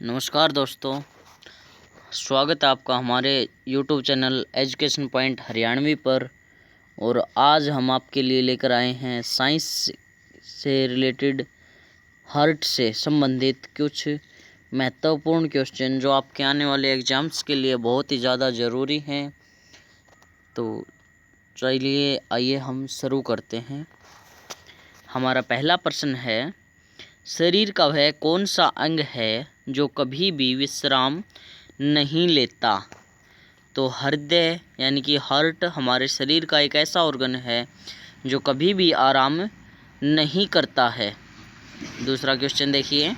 नमस्कार दोस्तों, स्वागत है आपका हमारे YouTube channel education point Haryanvi पर। और आज हम आपके लिए लेकर आए हैं साइंस से रिलेटेड हार्ट से संबंधित कुछ महत्वपूर्ण क्वेश्चन जो आपके आने वाले एग्ज़ाम्स के लिए बहुत ही ज़्यादा ज़रूरी हैं। तो चलिए आइए हम शुरू करते हैं। हमारा पहला प्रश्न है, शरीर का वह कौन सा अंग है जो कभी भी विश्राम नहीं लेता? तो हृदय यानी कि हार्ट हमारे शरीर का एक ऐसा ऑर्गन है जो कभी भी आराम नहीं करता है। दूसरा क्वेश्चन देखिए,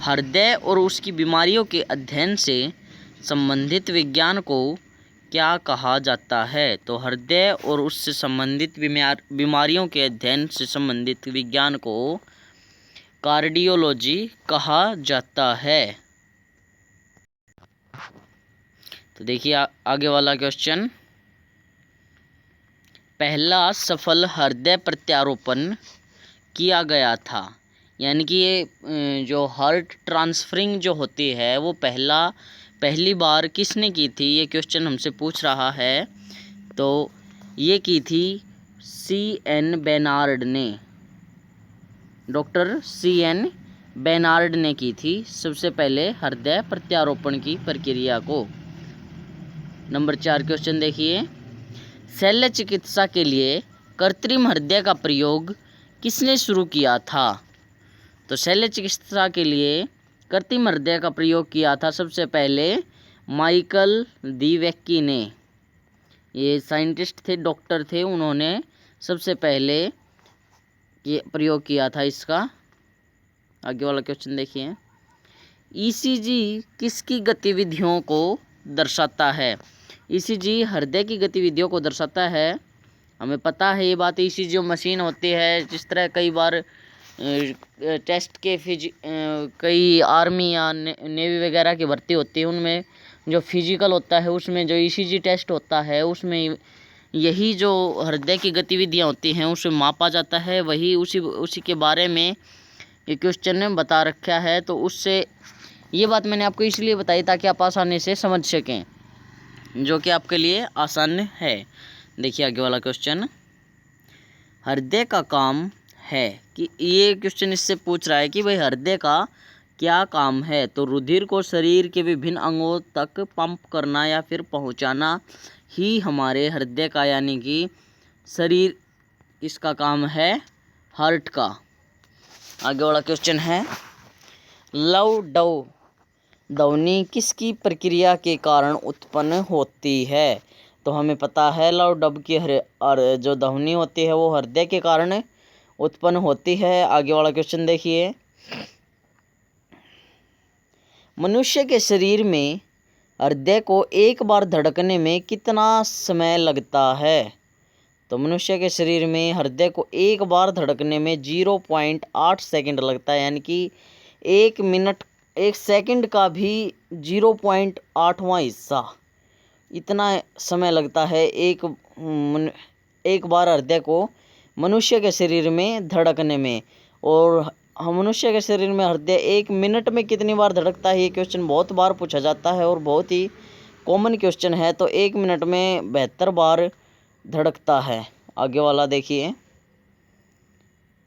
हृदय और उसकी बीमारियों के अध्ययन से संबंधित विज्ञान को क्या कहा जाता है? तो हृदय और उससे संबंधित बीमारियों के अध्ययन से संबंधित विज्ञान को कार्डियोलॉजी कहा जाता है। तो देखिए आगे वाला क्वेश्चन, पहला सफल हृदय प्रत्यारोपण किया गया था, यानी कि ये जो हार्ट ट्रांसफरिंग जो होती है वो पहली बार किसने की थी? ये क्वेश्चन हमसे पूछ रहा है। तो ये की थी C.N. बेनार्ड ने, डॉक्टर C.N. बेनार्ड ने की थी सबसे पहले हृदय प्रत्यारोपण की प्रक्रिया को। नंबर 4 क्वेश्चन देखिए, शल्य चिकित्सा के लिए कृत्रिम हृदय का प्रयोग किसने शुरू किया था? तो शल्य चिकित्सा के लिए कृत्रिम हृदय का प्रयोग किया था सबसे पहले माइकल दीवेक्की ने। ये साइंटिस्ट थे, डॉक्टर थे, उन्होंने सबसे पहले ये प्रयोग किया था इसका। आगे वाला क्वेश्चन देखिए, ईसीजी किसकी गतिविधियों को दर्शाता है? ईसीजी हृदय की गतिविधियों को दर्शाता है। हमें पता है ये बात। ईसीजी जो मशीन होती है, जिस तरह कई बार टेस्ट के कई आर्मी या नेवी वगैरह की भर्ती होती है, उनमें जो फिजिकल होता है उसमें जो ईसीजी टेस्ट होता है उसमें यही जो हृदय की गतिविधियाँ होती हैं उसे मापा जाता है। वही उसी के बारे में ये क्वेश्चन ने बता रखा है। तो उससे ये बात मैंने आपको इसलिए बताई ताकि आप आसानी से समझ सकें, जो कि आपके लिए आसान है। देखिए आगे वाला क्वेश्चन, हृदय का काम है कि ये क्वेश्चन इससे पूछ रहा है कि भाई हृदय का क्या काम है? तो रुधिर को शरीर के विभिन्न अंगों तक पंप करना या फिर पहुंचाना ही हमारे हृदय का यानी कि शरीर इसका काम है, हार्ट का। आगे वाला क्वेश्चन है, लव डव ध्वनि किसकी प्रक्रिया के कारण उत्पन्न होती है? तो हमें पता है लव डब की जो ध्वनि होती है वो हृदय के कारण उत्पन्न होती है। आगे वाला क्वेश्चन देखिए, मनुष्य के शरीर में हृदय को एक बार धड़कने में कितना समय लगता है? तो मनुष्य के शरीर में हृदय को एक बार धड़कने में 0.8 सेकंड लगता है, यानी कि 1 सेकंड का भी 0.8वां हिस्सा इतना समय लगता है एक बार हृदय को मनुष्य के शरीर में धड़कने में। और मनुष्य के शरीर में हृदय 1 मिनट में कितनी बार धड़कता है? ये क्वेश्चन बहुत बार पूछा जाता है और बहुत ही कॉमन क्वेश्चन है। तो 1 मिनट में 72 बार धड़कता है। आगे वाला देखिए,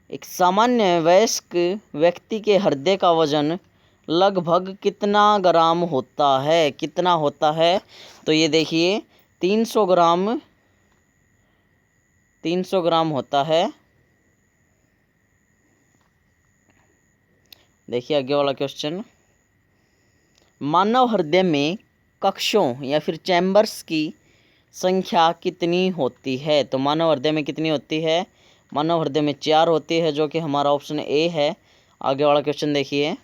एक सामान्य वयस्क व्यक्ति के हृदय का वजन लगभग कितना ग्राम होता है? कितना होता है? तो ये देखिए 300 ग्राम होता है। देखिए आगे वाला क्वेश्चन, मानव हृदय में कक्षों या फिर चैम्बर्स की संख्या कितनी होती है? तो मानव हृदय में कितनी होती है? मानव हृदय में 4 होती है, जो कि हमारा ऑप्शन ए है। आगे वाला क्वेश्चन देखिए,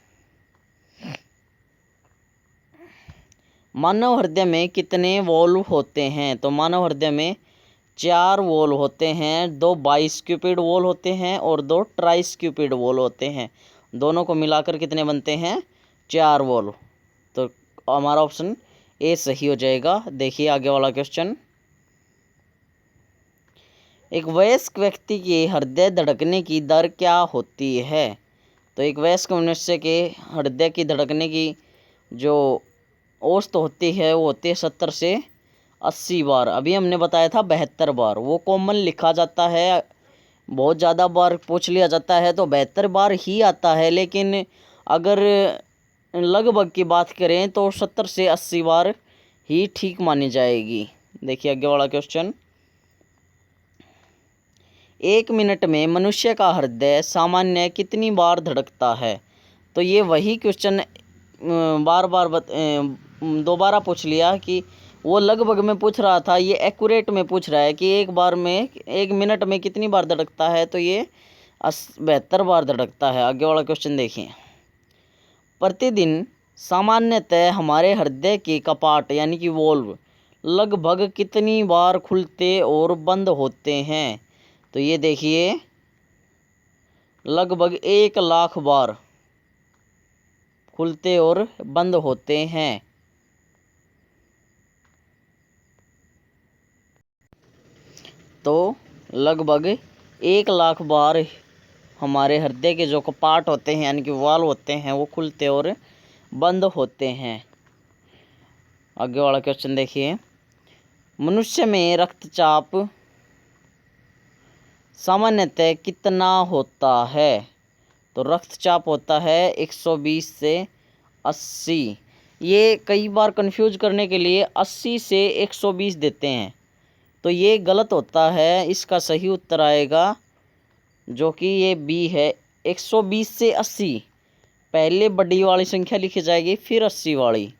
मानव हृदय में कितने वॉल्व होते हैं? तो मानव हृदय में 4 वॉल्व होते हैं। 2 बाइस्क्यूपिड वॉल्व होते हैं और 2 ट्राइस्क्यूपिड वॉल्व होते हैं। दोनों को मिलाकर कितने बनते हैं? 4 वॉल्व। तो हमारा ऑप्शन ए सही हो जाएगा। देखिए आगे वाला क्वेश्चन, एक वयस्क व्यक्ति के हृदय धड़कने की दर क्या होती है? तो एक वयस्क मनुष्य के हृदय की धड़कने की जो औसत होती है वो होती है 70 से 80 बार। अभी हमने बताया था 72 बार। वो कॉमन लिखा जाता है, बहुत ज़्यादा बार पूछ लिया जाता है तो 72 बार ही आता है, लेकिन अगर लगभग की बात करें तो 70 से 80 बार ही ठीक मानी जाएगी। देखिए आगे वाला क्वेश्चन, 1 मिनट में मनुष्य का हृदय सामान्य कितनी बार धड़कता है? तो ये वही क्वेश्चन बार बार दोबारा पूछ लिया कि वो लगभग में पूछ रहा था, ये एक्यूरेट में पूछ रहा है कि एक बार में 1 मिनट में कितनी बार धड़कता है, तो ये 72 बार धड़कता है। आगे वाला क्वेश्चन देखिए, प्रतिदिन सामान्यतः हमारे हृदय के कपाट यानी कि वोल्व लगभग कितनी बार खुलते और बंद होते हैं? तो ये देखिए लगभग 1,00,000 बार खुलते और बंद होते हैं। तो लगभग 1,00,000 बार हमारे हृदय के जो कपाट होते हैं यानी कि वाल्व होते हैं वो खुलते और बंद होते हैं। आगे वाला क्वेश्चन देखिए, मनुष्य में रक्तचाप सामान्यतः कितना होता है? तो रक्तचाप होता है 120 से 80। ये कई बार कंफ्यूज करने के लिए 80 से 120 देते हैं, तो ये गलत होता है। इसका सही उत्तर आएगा जो कि ये बी है, 120 से 80। पहले बड़ी वाली संख्या लिखी जाएगी फिर 80 वाली,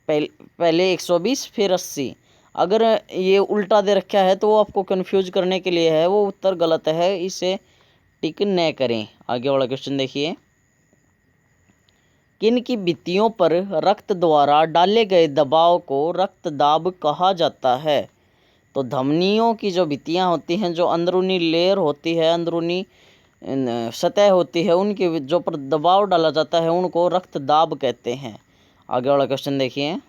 पहले 120 फिर 80। अगर ये उल्टा दे रखा है तो वो आपको कंफ्यूज करने के लिए है, वो उत्तर गलत है, इसे टिक न करें। आगे वाला क्वेश्चन देखिए, किन की भित्तियों पर रक्त द्वारा डाले गए दबाव को रक्त दाब कहा जाता है? तो धमनियों की जो भित्तियाँ होती हैं, जो अंदरूनी लेयर होती है, अंदरूनी सतह होती है, उनके जो पर दबाव डाला जाता है उनको रक्त दाब कहते हैं। आगे वाला क्वेश्चन देखिए,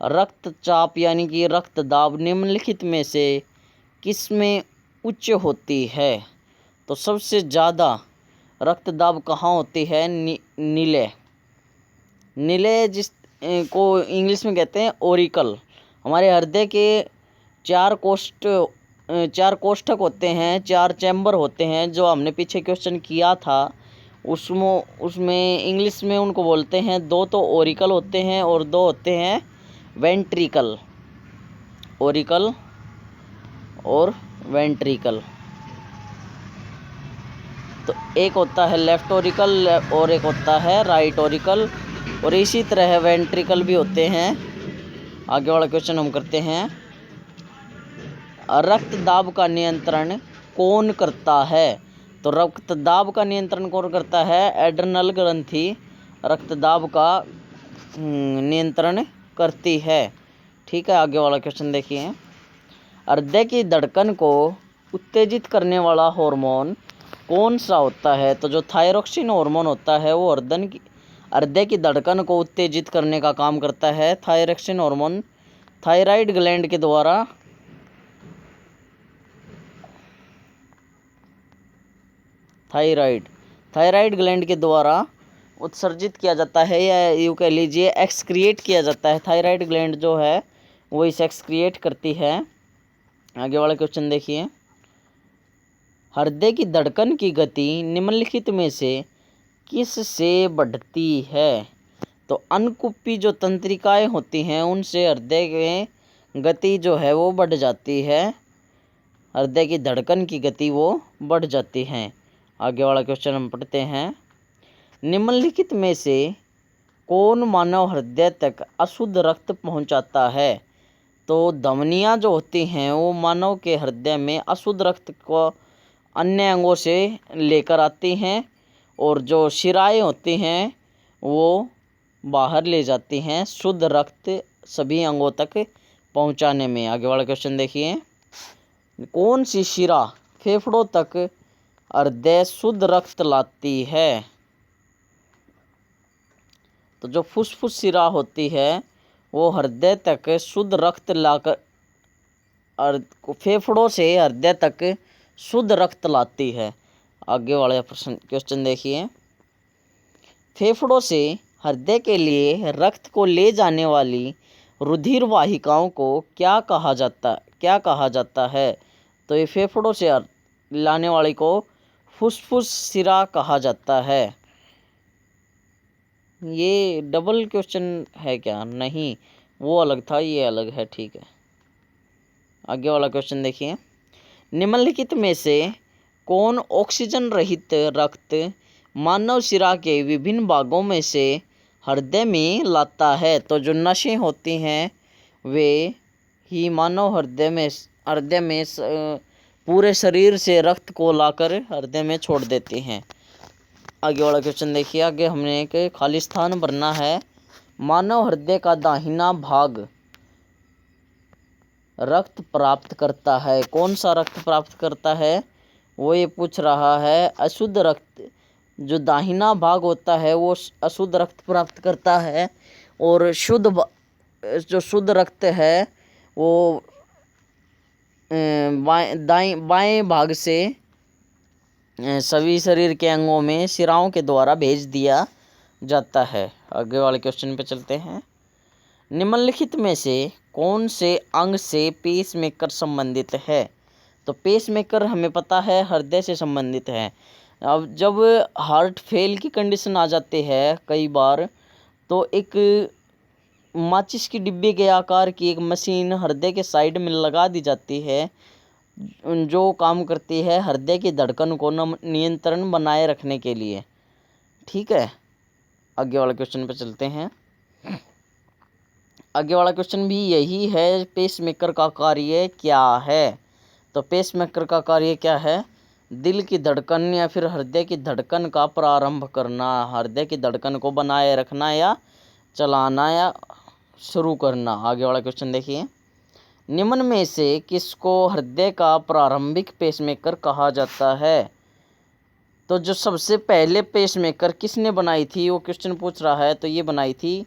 रक्तचाप यानी कि रक्त दाब निम्नलिखित में से किस में उच्च होती है? तो सबसे ज़्यादा रक्त दाब कहाँ होती है? नीले जिस को इंग्लिश में कहते हैं ओरिकल। हमारे हृदय के 4 कोष्ठक होते हैं, 4 चैम्बर होते हैं, जो हमने पीछे क्वेश्चन किया था उसमें इंग्लिश में उनको बोलते हैं, 2 तो ओरिकल होते हैं और 2 होते हैं वेंट्रिकल। ओरिकल और वेंट्रिकल। तो एक होता है लेफ्ट ओरिकल और एक होता है राइट ओरिकल, और इसी तरह वेंट्रिकल भी होते हैं। आगे वाला क्वेश्चन हम करते हैं, रक्त दाब का नियंत्रण कौन करता है? तो रक्त दाब का नियंत्रण कौन करता है? एड्रेनल ग्रंथि रक्त दाब का नियंत्रण करती है। ठीक है, आगे वाला क्वेश्चन देखिए, हृदय की धड़कन को उत्तेजित करने वाला हार्मोन कौन सा होता है? तो जो थायरोक्सिन हार्मोन होता है वो हृदय की धड़कन को उत्तेजित करने का काम करता है। थायरोक्सिन हार्मोन थायराइड ग्लैंड के द्वारा थायराइड ग्लैंड के द्वारा उत्सर्जित किया जाता है, या यूँ कह लीजिए एक्सक्रिएट किया जाता है। थायराइड ग्लैंड जो है वो इसे एक्सक्रिएट करती है। आगे वाला क्वेश्चन देखिए, हृदय की धड़कन की गति निम्नलिखित में से किस से बढ़ती है? तो अनकुप्पी जो तंत्रिकाएं होती हैं उनसे हृदय में गति जो है वो बढ़ जाती है, हृदय की धड़कन की गति वो बढ़ जाती है। आगे वाला क्वेश्चन हम पढ़ते हैं, निम्नलिखित में से कौन मानव हृदय तक अशुद्ध रक्त पहुंचाता है? तो धमनियां जो होती हैं वो मानव के हृदय में अशुद्ध रक्त को अन्य अंगों से लेकर आती हैं, और जो शिराएं होती हैं वो बाहर ले जाती हैं शुद्ध रक्त सभी अंगों तक पहुंचाने में। आगे वाला क्वेश्चन देखिए, कौन सी शिरा फेफड़ों तक हृदय शुद्ध रक्त लाती है? तो जो फुसफुस शिरा होती है वो हृदय तक शुद्ध रक्त लाकर फेफड़ों से हृदय तक शुद्ध रक्त लाती है। आगे वाला प्रश्न क्वेश्चन देखिए। फेफड़ों से हृदय के लिए रक्त को ले जाने वाली रुधिर वाहिकाओं को क्या कहा जाता है? तो ये फेफड़ों से लाने वाली को फुफ्फुस सिरा कहा जाता है। ये डबल क्वेश्चन है क्या? नहीं, वो अलग था, ये अलग है। ठीक है, आगे वाला क्वेश्चन देखिए। निम्नलिखित में से कौन ऑक्सीजन रहित रक्त मानव शिरा के विभिन्न भागों में से हृदय में लाता है? तो जो नसें होती हैं वे ही मानव हृदय में पूरे शरीर से रक्त को लाकर हृदय में छोड़ देती हैं। आगे वाला क्वेश्चन देखिए। आगे हमने एक खाली स्थान भरना है। मानव हृदय का दाहिना भाग रक्त प्राप्त करता है। कौन सा रक्त प्राप्त करता है? वो ये पूछ रहा है। अशुद्ध रक्त, जो दाहिना भाग होता है वो अशुद्ध रक्त प्राप्त करता है, और जो शुद्ध रक्त है वो बाएं भाग से सभी शरीर के अंगों में शिराओं के द्वारा भेज दिया जाता है। आगे वाले क्वेश्चन पे चलते हैं। निम्नलिखित में से कौन से अंग से पेसमेकर संबंधित है? तो पेसमेकर हमें पता है हृदय से संबंधित है। अब जब हार्ट फेल की कंडीशन आ जाती है कई बार, तो एक माचिस की डिब्बे के आकार की एक मशीन हृदय के साइड में लगा दी जाती है, जो काम करती है हृदय की धड़कन को नियंत्रण बनाए रखने के लिए। ठीक है, आगे वाले क्वेश्चन पे चलते हैं। आगे वाला क्वेश्चन भी यही है, पेसमेकर का कार्य क्या है? तो पेसमेकर का कार्य क्या है? दिल की धड़कन या फिर हृदय की धड़कन का प्रारंभ करना, हृदय की धड़कन को बनाए रखना या चलाना या शुरू करना। आगे वाला क्वेश्चन देखिए। निम्न में से किसको हृदय का प्रारंभिक पेसमेकर कहा जाता है? तो जो सबसे पहले पेसमेकर किसने बनाई थी वो क्वेश्चन पूछ रहा है। तो ये बनाई थी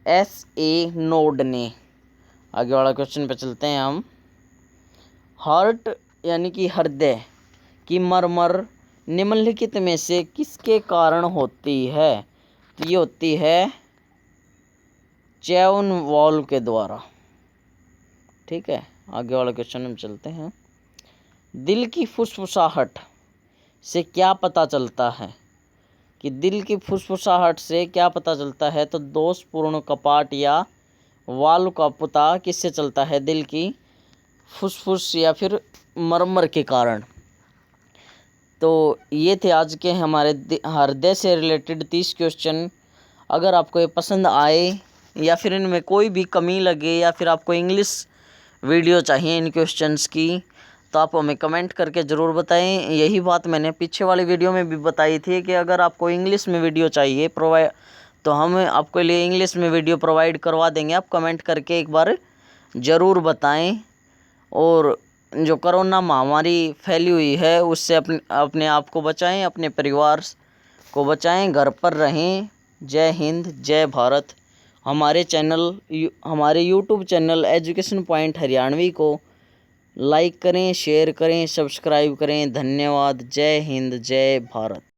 S.A. नोड ने। आगे वाला क्वेश्चन पे चलते हैं हम। हार्ट यानी कि हृदय की मरमर निम्नलिखित में से किसके कारण होती है? तो ये होती है चैवन वॉल्व के द्वारा। ठीक है, आगे वाला क्वेश्चन हम चलते हैं। दिल की फुसफुसाहट से क्या पता चलता है? कि दिल की फुसफुसाहट से क्या पता चलता है? तो दोषपूर्ण कपाट या वाल्व का पता किससे चलता है? दिल की फुसफुस या फिर मरमर के कारण। तो ये थे आज के हमारे हृदय से रिलेटेड 30 क्वेश्चन। अगर आपको ये पसंद आए या फिर इनमें कोई भी कमी लगे या फिर आपको इंग्लिश वीडियो चाहिए इन क्वेश्चंस की, तो आप हमें कमेंट करके ज़रूर बताएं। यही बात मैंने पीछे वाली वीडियो में भी बताई थी कि अगर आपको इंग्लिश में वीडियो चाहिए तो हम आपके लिए इंग्लिश में वीडियो प्रोवाइड करवा देंगे। आप कमेंट करके एक बार ज़रूर बताएं। और जो कोरोना महामारी फैली हुई है उससे अपने आप को बचाएं, अपने परिवार को बचाएं, घर पर रहें। जय हिंद, जय भारत। हमारे YouTube channel education point Haryanvi को लाइक करें, शेयर करें, सब्सक्राइब करें। धन्यवाद। जय हिंद, जय भारत।